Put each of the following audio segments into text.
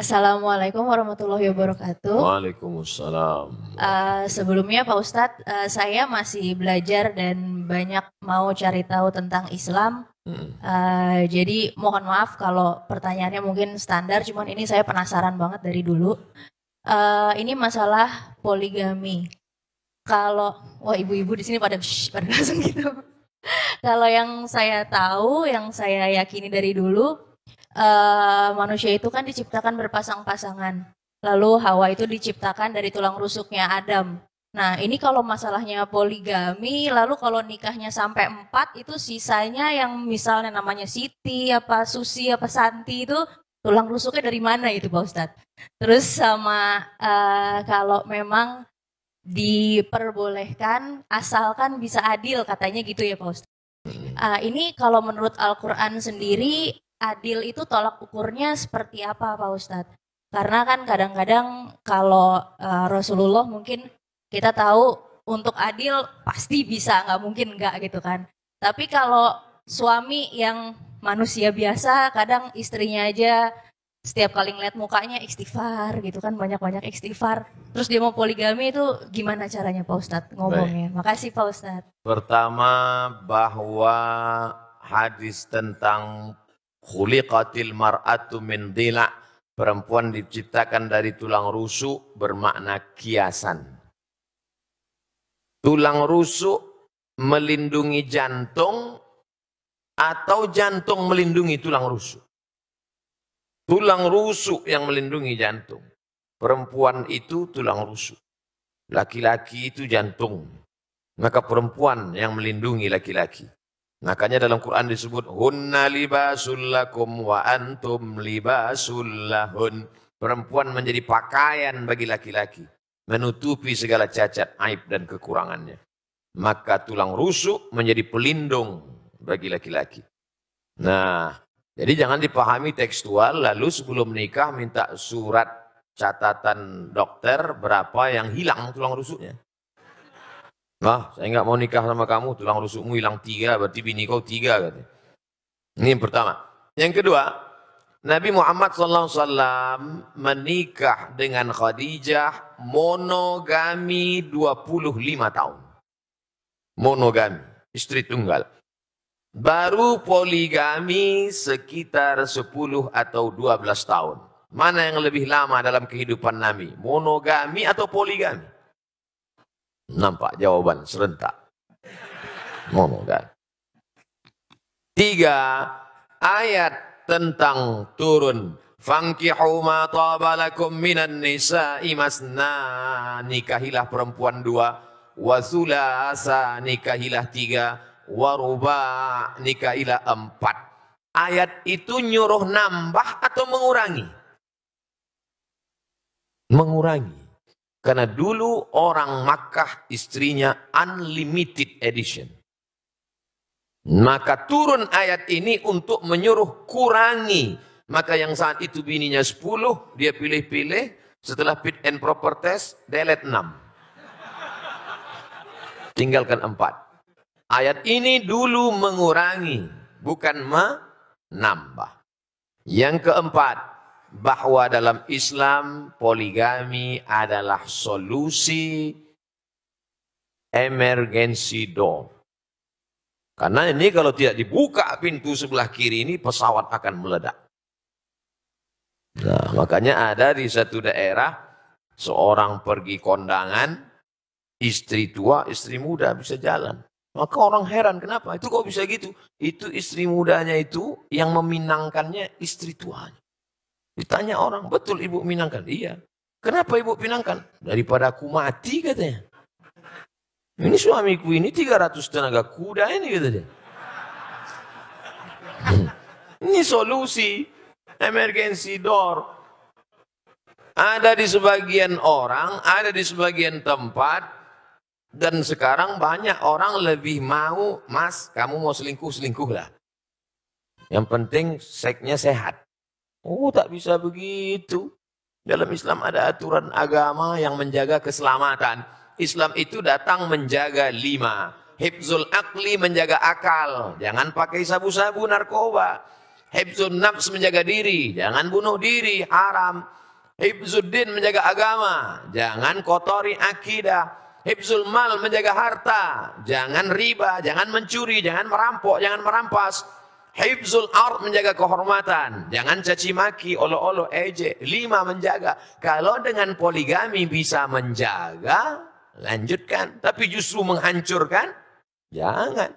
Assalamualaikum warahmatullahi wabarakatuh. Waalaikumsalam. Sebelumnya Pak Ustadz, saya masih belajar dan banyak mau cari tahu tentang Islam. Jadi mohon maaf kalau pertanyaannya mungkin standar, cuman ini saya penasaran banget dari dulu. Ini masalah poligami. Kalau, wah ibu-ibu di sini pada langsung gitu. Kalau yang saya tahu, yang saya yakini dari dulu, manusia itu kan diciptakan berpasang-pasangan. Lalu Hawa itu diciptakan dari tulang rusuknya Adam. Nah, ini kalau masalahnya poligami, lalu kalau nikahnya sampai 4, itu sisanya yang misalnya namanya Siti, apa Susi, apa Santi, itu tulang rusuknya dari mana itu Pak Ustadz? Terus sama kalau memang diperbolehkan, asalkan bisa adil, katanya gitu ya Pak Ustadz. Ini kalau menurut Al-Quran sendiri, adil itu tolak ukurnya seperti apa Pak Ustadz? Karena kan kadang-kadang kalau Rasulullah mungkin kita tahu untuk adil pasti bisa, nggak mungkin nggak gitu kan. Tapi kalau suami yang manusia biasa, kadang istrinya aja setiap kali ngeliat mukanya istighfar gitu kan, banyak-banyak istighfar. Terus dia mau poligami itu gimana caranya Pak Ustadz ngomongnya? Makasih Pak Ustadz. Pertama, bahwa hadis tentang khuliqatil mar'atu min dhila', perempuan diciptakan dari tulang rusuk, bermakna kiasan. Tulang rusuk melindungi jantung atau jantung melindungi tulang rusuk? Tulang rusuk yang melindungi jantung. Perempuan itu tulang rusuk. Laki-laki itu jantung. Maka perempuan yang melindungi laki-laki. Makanya dalam Quran disebut hunna libasul lakum wa antum libasul lahun. Perempuan menjadi pakaian bagi laki-laki, menutupi segala cacat, aib dan kekurangannya. Maka tulang rusuk menjadi pelindung bagi laki-laki. Nah, jadi jangan dipahami tekstual lalu sebelum menikah minta surat catatan dokter berapa yang hilang tulang rusuknya. Nah, saya nggak mau nikah sama kamu, tulang rusukmu hilang 3, berarti bini kau 3 katanya. Ini yang pertama. Yang kedua, Nabi Muhammad SAW menikah dengan Khadijah monogami 25 tahun. Monogami, istri tunggal. Baru poligami sekitar 10 atau 12 tahun. Mana yang lebih lama dalam kehidupan Nabi? Monogami atau poligami? Nampak jawaban serentak. Monogami. 3, ayat tentang turun. Fankihu ma tabalakum minan nisa'i masna. Nikahilah perempuan 2. Wasulasa, nikahilah 3. Waruba, nikahilah 4. Ayat itu nyuruh nambah atau mengurangi? Mengurangi. Karena dulu orang Makkah istrinya unlimited edition. Maka turun ayat ini untuk menyuruh kurangi. Maka yang saat itu bininya 10, dia pilih-pilih. Setelah fit and proper test, delete 6. Tinggalkan 4. Ayat ini dulu mengurangi, bukan menambah. Yang keempat, bahwa dalam Islam poligami adalah solusi emergency door. Karena ini kalau tidak dibuka pintu sebelah kiri ini, pesawat akan meledak. Nah, makanya ada di satu daerah, seorang pergi kondangan, istri tua, istri muda bisa jalan. Maka orang heran, kenapa? Itu kok bisa gitu? Itu istri mudanya itu yang meminangkannya istri tuanya. Ditanya orang, betul ibu minangkan? Iya. Kenapa ibu pinangkan? Daripada aku mati katanya. Ini suamiku ini 300 tenaga kuda ini katanya. Ini solusi emergency door. Ada di sebagian orang, ada di sebagian tempat. Dan sekarang banyak orang lebih mau, mas kamu mau selingkuh, selingkuhlah. Yang penting seksnya sehat. Oh, tak bisa begitu. Dalam Islam ada aturan agama yang menjaga keselamatan. Islam itu datang menjaga 5. Hifzul akli, menjaga akal. Jangan pakai sabu-sabu narkoba. Hifzun nafs menjaga diri, jangan bunuh diri, haram. Hifzuddin menjaga agama, jangan kotori akidah. Hifzul mal menjaga harta, jangan riba, jangan mencuri, jangan merampok, jangan merampas. Hifzul ard menjaga kehormatan, jangan caci maki, olo-olo, ejek. 5 menjaga. Kalau dengan poligami bisa menjaga, lanjutkan. Tapi justru menghancurkan, jangan.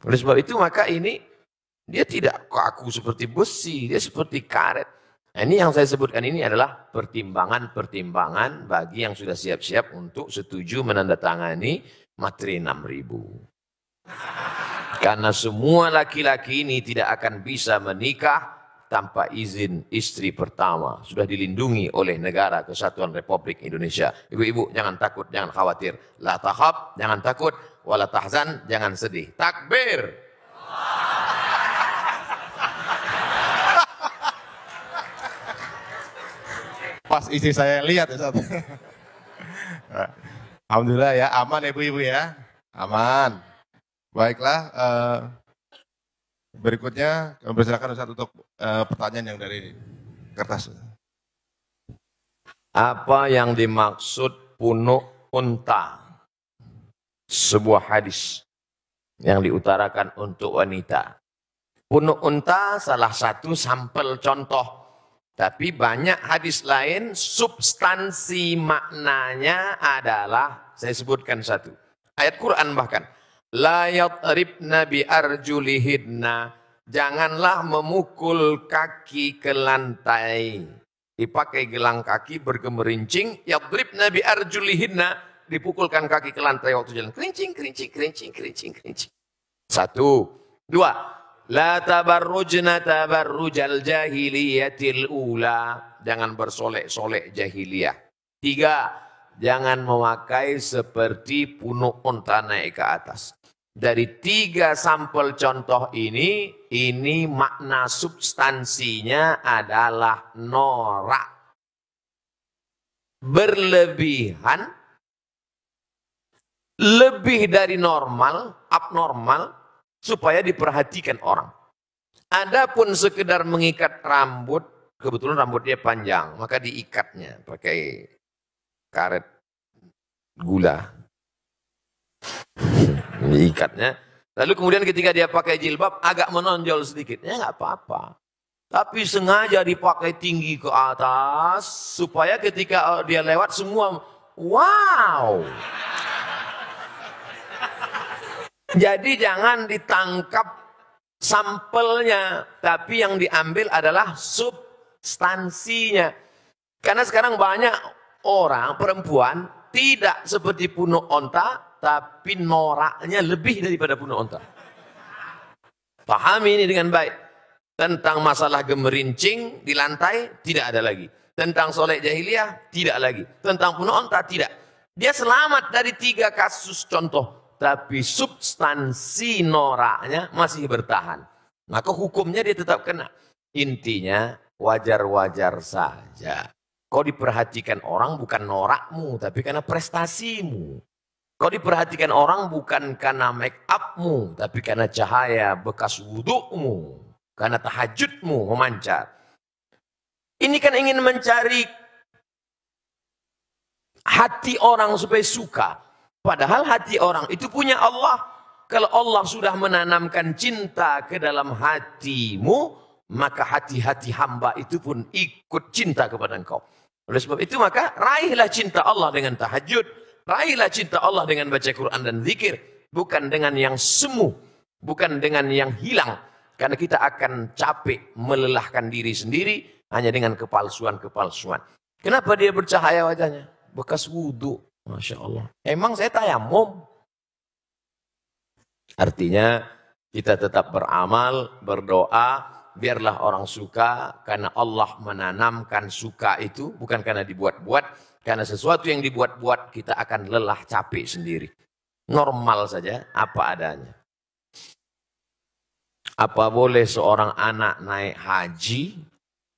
Oleh sebab itu maka ini dia tidak kaku seperti besi, dia seperti karet. Nah, ini yang saya sebutkan ini adalah pertimbangan-pertimbangan bagi yang sudah siap-siap untuk setuju menandatangani materi 6.000. Karena semua laki-laki ini tidak akan bisa menikah tanpa izin istri pertama. Sudah dilindungi oleh Negara Kesatuan Republik Indonesia. Ibu-ibu jangan takut, jangan khawatir. La tahab, jangan takut. Wala tahzan, jangan sedih. Takbir. Pas istri saya lihat ya, alhamdulillah ya, aman ya ibu-ibu ya, aman. Baiklah, berikutnya kami persilakan Ustaz untuk pertanyaan yang dari kertas. Apa yang dimaksud punuk unta? Sebuah hadis yang diutarakan untuk wanita. Punuk unta salah satu sampel contoh. Tapi banyak hadis lain, substansi maknanya adalah, saya sebutkan satu. Ayat Quran bahkan. La yadribna bi arjulihidna. Janganlah memukul kaki ke lantai. Dipakai gelang kaki bergemerincing. Yadribna bi arjulihidna. Dipukulkan kaki ke lantai waktu jalan. Kerincing, kerincing, kerincing, kerincing, kerincing. 1. 2. La tabarrujna tabarrujal jahiliyatil ula. Jangan bersolek-solek jahiliyah. 3. Jangan memakai seperti punuk unta naik ke atas. Dari 3 sampel contoh ini makna substansinya adalah norak. Berlebihan, lebih dari normal, abnormal, supaya diperhatikan orang. Adapun sekedar mengikat rambut, kebetulan rambutnya panjang, maka diikatnya pakai karet gula. Diikatnya. Lalu kemudian ketika dia pakai jilbab agak menonjol sedikit, ya nggak apa-apa. Tapi sengaja dipakai tinggi ke atas supaya ketika dia lewat semua wow. Jadi jangan ditangkap sampelnya, tapi yang diambil adalah substansinya. Karena sekarang banyak orang, perempuan, tidak seperti punuk onta, tapi noraknya lebih daripada punuk onta. Pahami ini dengan baik. Tentang masalah gemerincing di lantai, tidak ada lagi. Tentang soleh jahiliyah, tidak lagi. Tentang punuk onta, tidak. Dia selamat dari 3 kasus contoh. Tapi substansi noraknya masih bertahan. Maka hukumnya dia tetap kena. Intinya wajar-wajar saja. Kau diperhatikan orang bukan norakmu, tapi karena prestasimu. Kau diperhatikan orang bukan karena make upmu, tapi karena cahaya bekas wudukmu. Karena tahajudmu memancar. Ini kan ingin mencari hati orang supaya suka. Padahal hati orang itu punya Allah. Kalau Allah sudah menanamkan cinta ke dalam hatimu, maka hati-hati hamba itu pun ikut cinta kepada engkau. Oleh sebab itu maka raihlah cinta Allah dengan tahajud. Raihlah cinta Allah dengan baca Quran dan zikir. Bukan dengan yang semu. Bukan dengan yang hilang. Karena kita akan capek melelahkan diri sendiri hanya dengan kepalsuan-kepalsuan. Kenapa dia bercahaya wajahnya? Bekas wudhu. Masya Allah. Emang saya tayamum. Artinya kita tetap beramal, berdoa, biarlah orang suka karena Allah menanamkan suka itu bukan karena dibuat-buat. Karena sesuatu yang dibuat-buat kita akan lelah capek sendiri. Normal saja apa adanya. Apa boleh seorang anak naik haji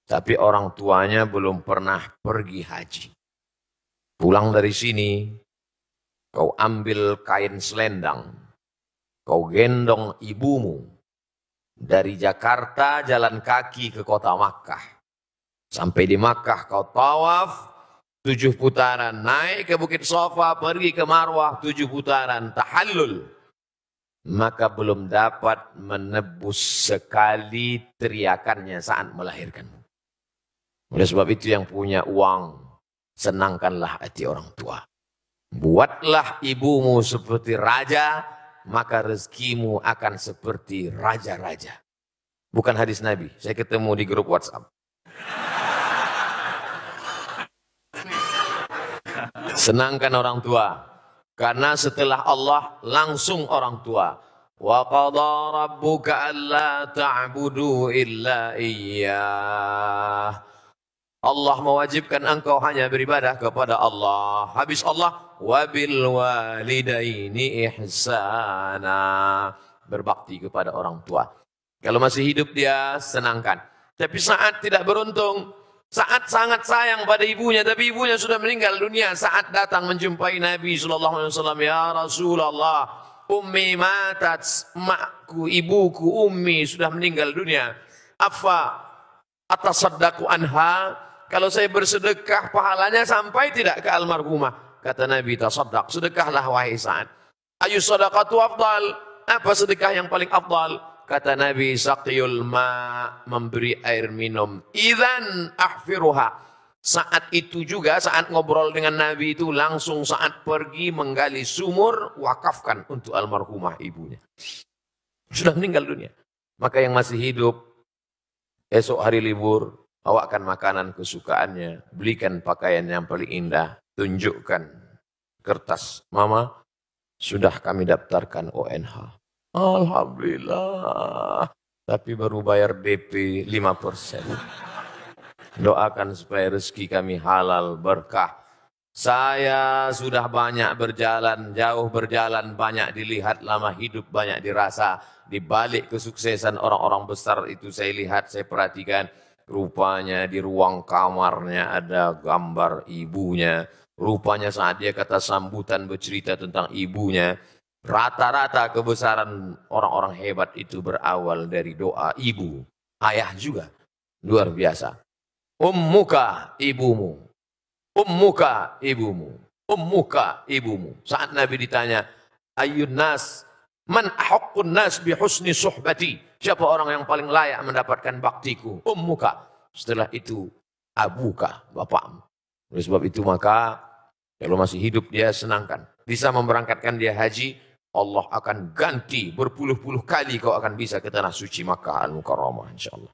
tapi orang tuanya belum pernah pergi haji? Pulang dari sini, kau ambil kain selendang, kau gendong ibumu, Dari Jakarta jalan kaki ke kota Makkah. Sampai di Makkah kau tawaf 7 putaran. Naik ke Bukit Safa, pergi ke Marwah 7 putaran. Tahallul. Maka belum dapat menebus sekali teriakannya saat melahirkanmu. Oleh sebab itu yang punya uang, senangkanlah hati orang tua. Buatlah ibumu seperti raja, maka rezekimu akan seperti raja-raja. Bukan hadis Nabi, saya ketemu di grup WhatsApp. Senangkan orang tua, karena setelah Allah langsung orang tua. Wa qadha rabbuka alla ta'budu illa iyyah. Allah mewajibkan engkau hanya beribadah kepada Allah. Habis Allah, wabil walidaini ihsana. Berbakti kepada orang tua. Kalau masih hidup dia senangkan. Tapi saat tidak beruntung, saat sangat sayang pada ibunya, tapi ibunya sudah meninggal dunia. Saat datang menjumpai Nabi SAW, ya Rasulullah, ummi matat, makku, ibuku, ummi sudah meninggal dunia. Afa atasaddaqu anha? Kalau saya bersedekah, pahalanya sampai tidak ke almarhumah? Kata Nabi, tasaddaq, sedekahlah wahai Sa'ad. Ayu sadaqatu afdal? Apa sedekah yang paling afdal? Kata Nabi, saqiyul ma, memberi air minum. Idzan ahfiruha. Saat itu juga, saat ngobrol dengan Nabi itu, langsung saat pergi menggali sumur, wakafkan untuk almarhumah ibunya. Sudah meninggal dunia. Maka yang masih hidup, esok hari libur, bawakan makanan kesukaannya, belikan pakaian yang paling indah, tunjukkan kertas, mama, sudah kami daftarkan ONH. Alhamdulillah, tapi baru bayar DP 5%. Doakan supaya rezeki kami halal, berkah. Saya sudah banyak berjalan, jauh berjalan, banyak dilihat, lama hidup, banyak dirasa. Di balik kesuksesan orang-orang besar itu saya lihat, saya perhatikan. Rupanya di ruang kamarnya ada gambar ibunya. Rupanya saat dia kata sambutan bercerita tentang ibunya. Rata-rata kebesaran orang-orang hebat itu berawal dari doa ibu. Ayah juga. Luar biasa. Ummuka ibumu. Ummuka ibumu. Ummuka ibumu. Saat Nabi ditanya, ayyun nas, man ahaqqun nas bi husni suhbati. Siapa orang yang paling layak mendapatkan baktiku? Ummuka. Setelah itu, abuka, bapakmu. Oleh sebab itu maka, kalau masih hidup dia senangkan. Bisa memberangkatkan dia haji, Allah akan ganti berpuluh-puluh kali kau akan bisa ke tanah suci Makkah Al-Mukarramah insyaAllah.